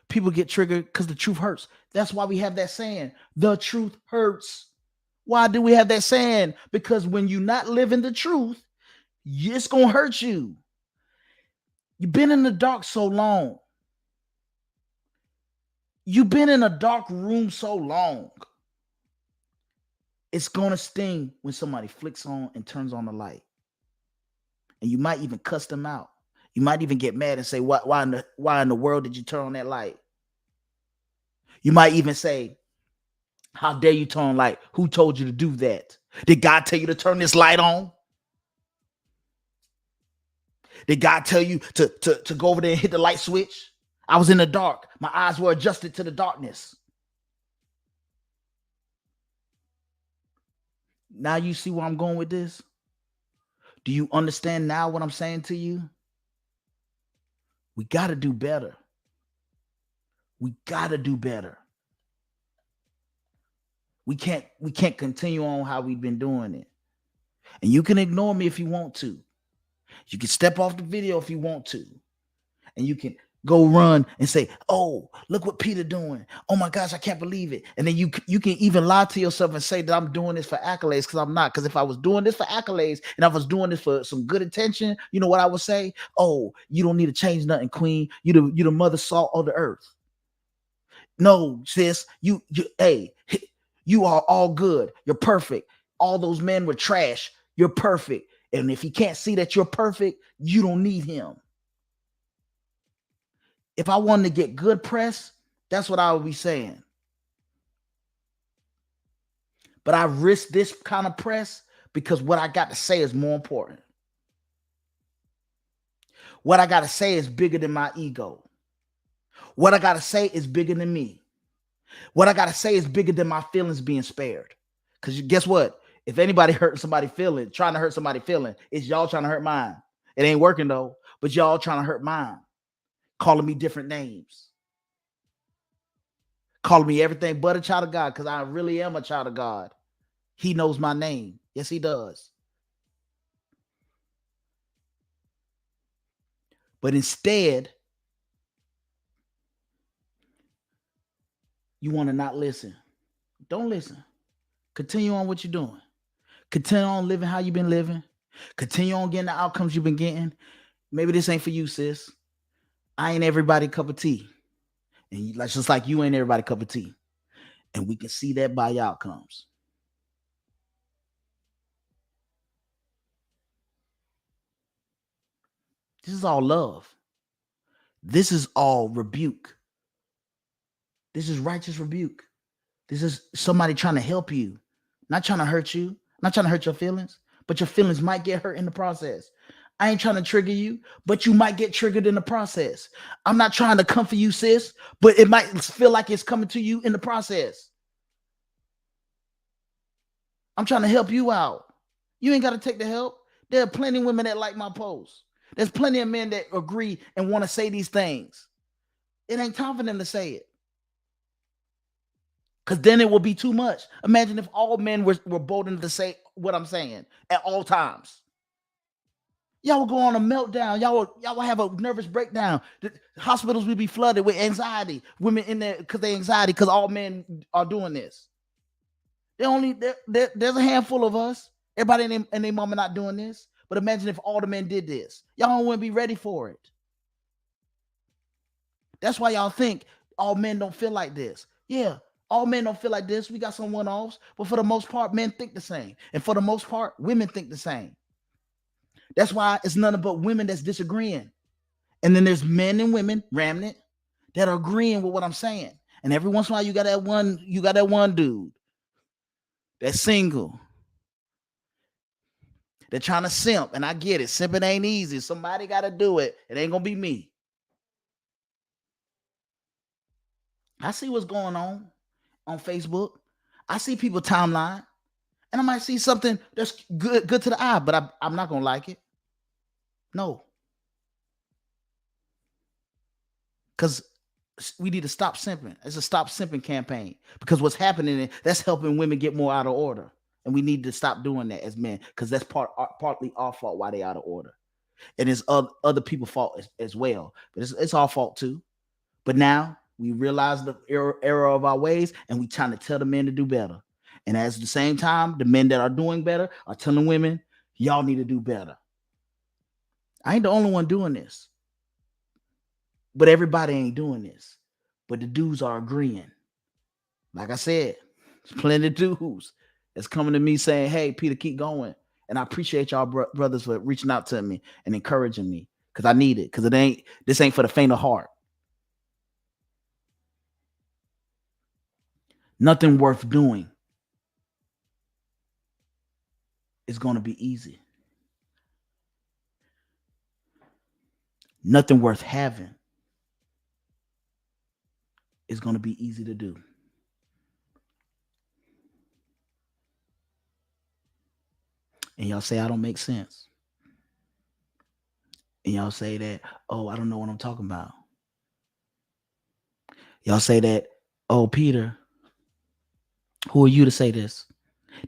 people get triggered because the truth hurts. That's why we have that saying, the truth hurts. Why do we have that saying? Because when you're not living the truth, it's going to hurt you. You've been in the dark so long. You've been in a dark room so long. It's going to sting when somebody flicks on and turns on the light. And you might even cuss them out. You might even get mad and say, why in the world did you turn on that light? You might even say, how dare you turn on light? Who told you to do that? Did God tell you to turn this light on? Did God tell you to go over there and hit the light switch? I was in the dark. My eyes were adjusted to the darkness. Now you see where I'm going with this? Do you understand now what I'm saying to you? We got to do better. We got to do better. We can't continue on how we've been doing it. And you can ignore me if you want to. You can step off the video if you want to. And you can go run and say, oh, look what Peter doing. Oh my gosh, I can't believe it. And then you can even lie to yourself and say that I'm doing this for accolades, because I'm not. Because if I was doing this for accolades and I was doing this for some good intention, you know what I would say? Oh, you don't need to change nothing, queen. You the mother salt of the earth. No, sis, you are all good. You're perfect. All those men were trash. You're perfect. And if he can't see that you're perfect, you don't need him. If I wanted to get good press, that's what I would be saying. But I risk this kind of press because what I got to say is more important. What I got to say is bigger than my ego. What I got to say is bigger than me. What I got to say is bigger than my feelings being spared. Because guess what? If anybody hurting somebody feeling, trying to hurt somebody feeling, it's y'all trying to hurt mine. It ain't working though, but y'all trying to hurt mine. Calling me different names. Calling me everything but a child of God, because I really am a child of God. He knows my name. Yes, he does. But instead, you want to not listen. Don't listen. Continue on what you're doing. Continue on living how you've been living. Continue on getting the outcomes you've been getting. Maybe this ain't for you, sis. I ain't everybody cup of tea. And just like you ain't everybody cup of tea. And we can see that by your outcomes. This is all love. This is all rebuke. This is righteous rebuke. This is somebody trying to help you. Not trying to hurt you. Not trying to hurt your feelings. But your feelings might get hurt in the process. I ain't trying to trigger you, but you might get triggered in the process. I'm not trying to come for you, sis, but it might feel like it's coming to you in the process. I'm trying to help you out. You ain't got to take the help. There are plenty of women that like my posts. There's plenty of men that agree and want to say these things. It ain't time for them to say it. Because then it will be too much. Imagine if all men were bold enough to say what I'm saying at all times. Y'all will go on a meltdown. Y'all will have a nervous breakdown. The hospitals will be flooded with anxiety. Women in there because they anxiety because all men are doing this. There's a handful of us. Everybody and their mama not doing this. But imagine if all the men did this. Y'all wouldn't be ready for it. That's why y'all think all men don't feel like this. Yeah, All men don't feel like this. We got some one-offs, but for the most part, men think the same. And for the most part, women think the same. That's why it's nothing but women that's disagreeing. And then there's men and women, remnant, that are agreeing with what I'm saying. And every once in a while, you got that one dude that's single. They're trying to simp, and I get it. Simping ain't easy. Somebody got to do it. It ain't gonna be me. I see what's going on Facebook. I see people timeline, and I might see something that's good to the eye, but I'm not gonna like it. No, because we need to stop simping. It's a stop simping campaign, because what's happening, that's helping women get more out of order, and we need to stop doing that as men, because that's partly our fault why they out of order, and it's other people's fault as well. But it's our fault too. But now we realize the error of our ways, and we trying to tell the men to do better. And at the same time, the men that are doing better are telling women, y'all need to do better. I ain't the only one doing this, but everybody ain't doing this. But the dudes are agreeing. Like I said, there's plenty of dudes that's coming to me saying, hey, Peter, keep going. And I appreciate y'all brothers for reaching out to me and encouraging me, because I need it, because this ain't for the faint of heart. Nothing worth doing is going to be easy. Nothing worth having is going to be easy to do. And y'all say I don't make sense. And y'all say that, oh, I don't know what I'm talking about. Y'all say that, oh, Peter, who are you to say this?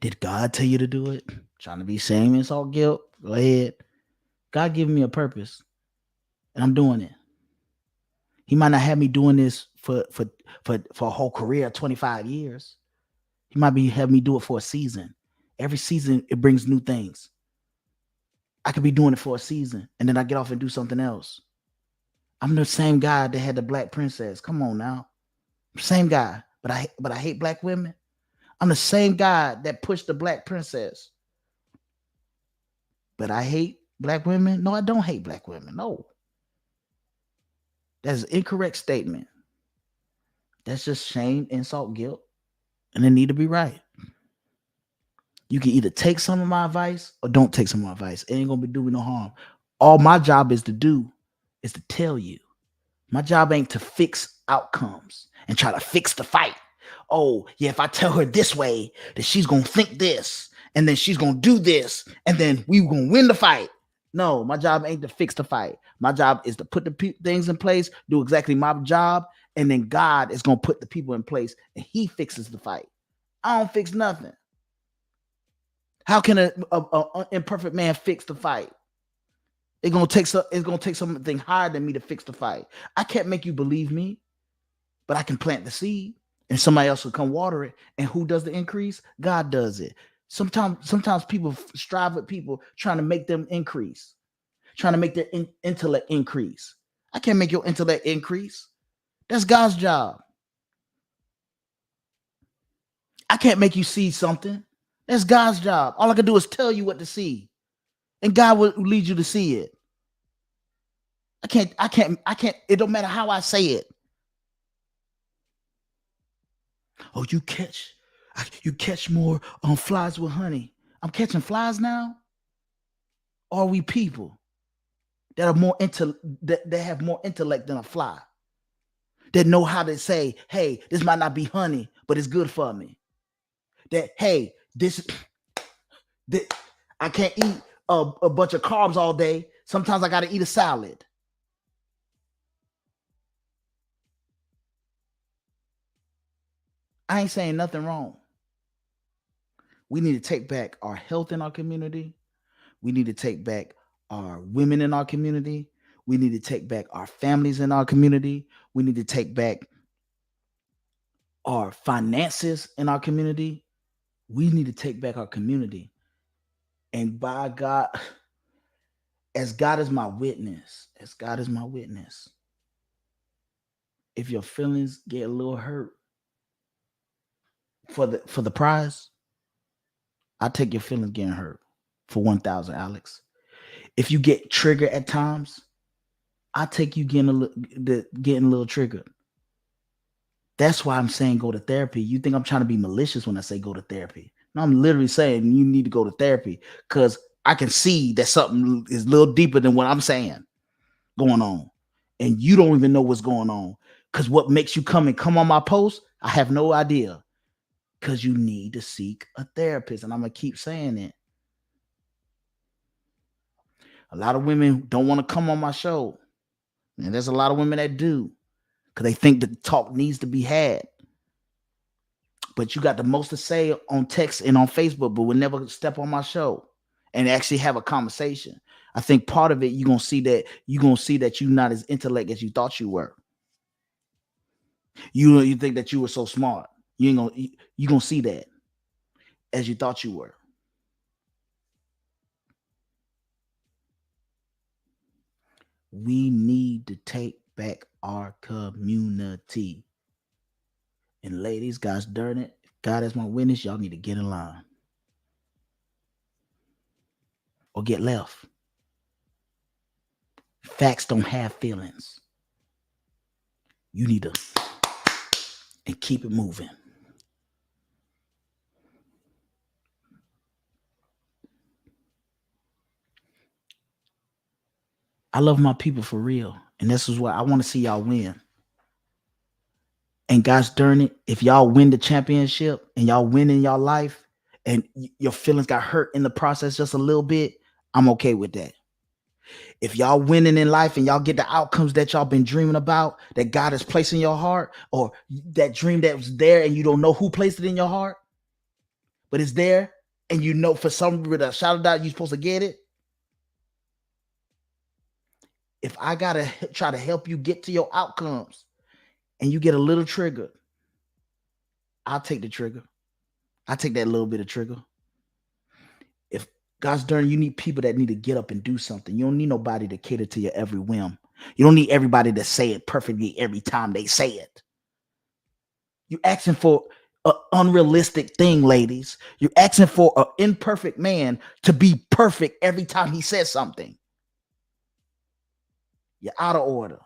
Did God tell you to do it? Trying to be shame, insult, guilt. Go ahead. God gave me a purpose, and I'm doing it. He might not have me doing this for a whole career, 25 years. He might be having me do it for a season. Every season, it brings new things. I could be doing it for a season, and then I get off and do something else. I'm the same guy that had the Black Princess. Come on now. Same guy, but I hate black women. I'm the same guy that pushed the Black Princess, but I hate black women. No, I don't hate black women. No. That's an incorrect statement. That's just shame, insult, guilt, and it need to be right. You can either take some of my advice or don't take some of my advice. It ain't gonna be doing no harm. All my job is to do is to tell you. My job ain't to fix outcomes and try to fix the fight. Oh, yeah, if I tell her this way, that she's gonna think this, and then she's gonna do this, and then we gonna win the fight. No, my job ain't to fix the fight. My job is to put the things in place, do exactly my job, and then God is gonna put the people in place, and He fixes the fight. I don't fix nothing. How can an imperfect man fix the fight? It's gonna take something higher than me to fix the fight. I can't make you believe me, but I can plant the seed, and somebody else will come water it. And who does the increase? God does it. Sometimes people strive with people trying to make them increase, trying to make their intellect increase. I can't make your intellect increase. That's God's job. I can't make you see something. That's God's job. All I can do is tell you what to see, and God will lead you to see it. I can't. It don't matter how I say it. Oh, you catch more flies with honey. I'm catching flies now. Or are we people that are that have more intellect than a fly? That know how to say, hey, this might not be honey, but it's good for me. That, hey, this I can't eat a bunch of carbs all day. Sometimes I got to eat a salad. I ain't saying nothing wrong. We need to take back our health in our community. We need to take back our women in our community. We need to take back our families in our community. We need to take back our finances in our community. We need to take back our community. And by God, as God is my witness, if your feelings get a little hurt, for the prize, I take your feelings getting hurt for 1,000, Alex. If you get triggered at times, I take you getting a little triggered. That's why I'm saying go to therapy. You think I'm trying to be malicious when I say go to therapy? No, I'm literally saying you need to go to therapy because I can see that something is a little deeper than what I'm saying going on. And you don't even know what's going on. Because what makes you come on my post, I have no idea. Because you need to seek a therapist. And I'm going to keep saying it. A lot of women don't want to come on my show. And there's a lot of women that do. Because they think the talk needs to be had. But you got the most to say on text and on Facebook, but will never step on my show and actually have a conversation. I think part of it, you're gonna see that you're not as intellect as you thought you were. You think that you were so smart. You're gonna see that as you thought you were. We need to take back our community. And ladies, guys, darn it, God is my witness, y'all need to get in line. Or get left. Facts don't have feelings. You need to and keep it moving. I love my people for real. And this is what I want to see y'all win. And gosh darn it, if y'all win the championship and y'all win in y'all life and your feelings got hurt in the process just a little bit, I'm okay with that. If y'all winning in life and y'all get the outcomes that y'all been dreaming about, that God has placed in your heart, or that dream that was there and you don't know who placed it in your heart, but it's there and you know for some reason a shout out you're supposed to get it. If I gotta try to help you get to your outcomes and you get a little trigger, I'll take the trigger. I take that little bit of trigger. If God's darn, you need people that need to get up and do something. You don't need nobody to cater to your every whim. You don't need everybody to say it perfectly every time they say it. You're asking for an unrealistic thing, ladies. You're asking for an imperfect man to be perfect every time he says something. You're out of order.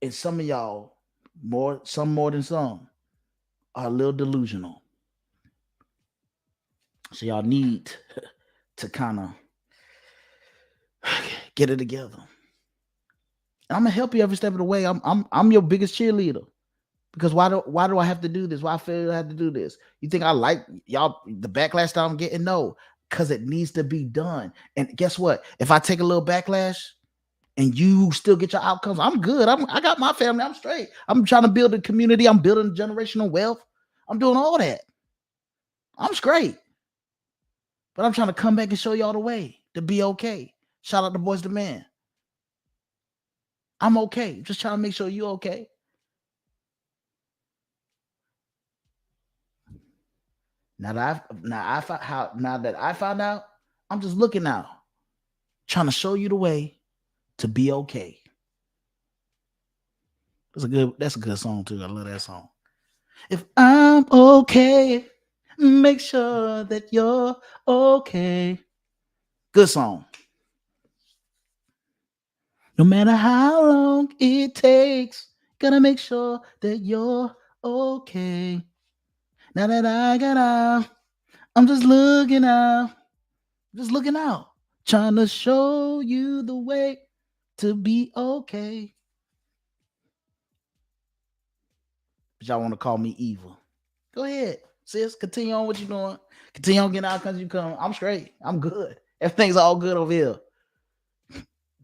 And some of y'all, some more than some, are a little delusional. So y'all need to kind of get it together. And I'm gonna help you every step of the way. I'm your biggest cheerleader. Because why do I have to do this? Why I feel I have to do this? You think I like y'all the backlash that I'm getting? No, because it needs to be done. And guess what? If I take a little backlash and you still get your outcomes, I'm good. I got my family. I'm straight. I'm trying to build a community. I'm building generational wealth. I'm doing all that. I'm straight. But I'm trying to come back and show y'all the way to be okay. Shout out to Boys the Man. I'm okay. Just trying to make sure you're okay. Now that I found out, I'm just looking out, trying to show you the way to be okay. That's a good song too. I love that song. If I'm okay, make sure that you're okay. Good song. No matter how long it takes, gotta make sure that you're okay. Now that I got out, I'm just looking out. Trying to show you the way to be okay. But y'all want to call me evil. Go ahead, sis. Continue on what you're doing. Continue on getting out because you come. I'm straight. I'm good. Everything's all good over here.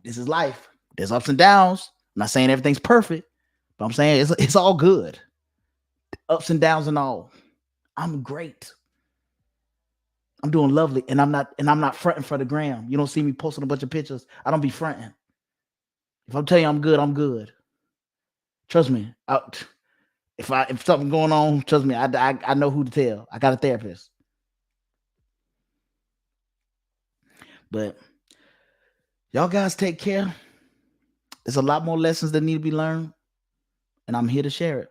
This is life. There's ups and downs. I'm not saying everything's perfect, but I'm saying it's all good. Ups and downs and all. I'm great. I'm doing lovely, and I'm not fronting for the gram. You don't see me posting a bunch of pictures. I don't be fronting. If I'm telling you I'm good, I'm good. Trust me. If something going on, trust me, I know who to tell. I got a therapist. But y'all guys take care. There's a lot more lessons that need to be learned, and I'm here to share it.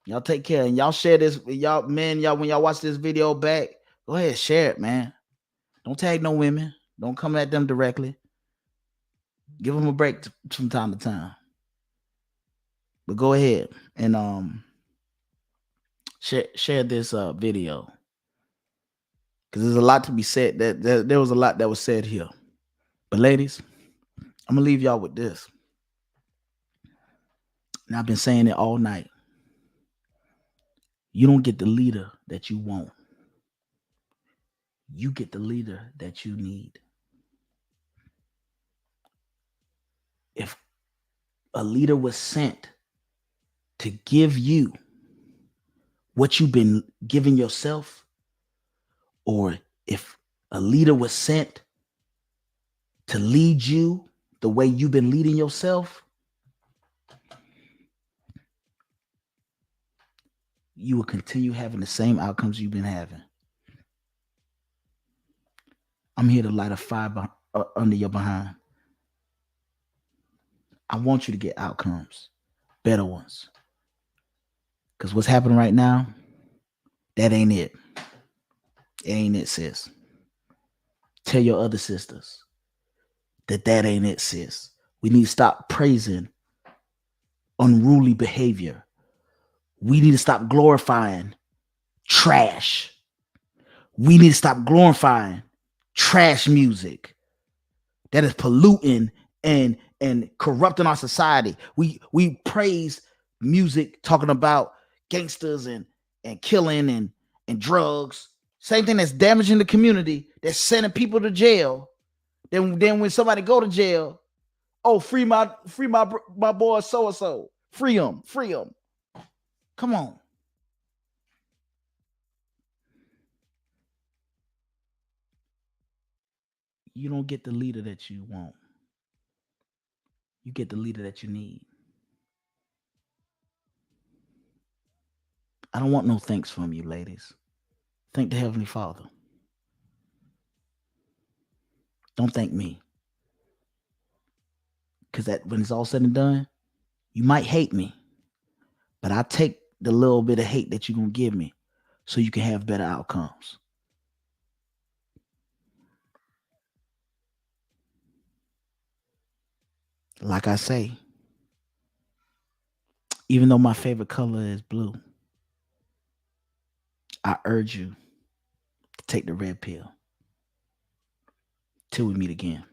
Y'all take care. And y'all share this. Y'all, man, y'all, when y'all watch this video back, go ahead, share it, man. Don't tag no women. Don't come at them directly. Give them a break from time to time. But go ahead and share this video. Because there's a lot to be said. There was a lot that was said here. But ladies, I'm gonna leave y'all with this. And I've been saying it all night. You don't get the leader that you want. You get the leader that you need. If a leader was sent to give you what you've been giving yourself, or if a leader was sent to lead you the way you've been leading yourself, you will continue having the same outcomes you've been having. I'm here to light a fire under your behind. I want you to get outcomes, better ones. Because what's happening right now, that ain't it. It ain't it, sis. Tell your other sisters that ain't it, sis. We need to stop praising unruly behavior. We need to stop glorifying trash. We need to stop glorifying trash music that is polluting and corrupting our society. We praise music talking about gangsters and killing and drugs. Same thing that's damaging the community, that's sending people to jail. Then when somebody go to jail, oh, free my boy so-and-so. Free him. Come on. You don't get the leader that you want. You get the leader that you need. I don't want no thanks from you, ladies. Thank the Heavenly Father. Don't thank me. Because that when it's all said and done, you might hate me, but I take the little bit of hate that you're going to give me so you can have better outcomes. Like I say, even though my favorite color is blue, I urge you to take the red pill. Till we meet again.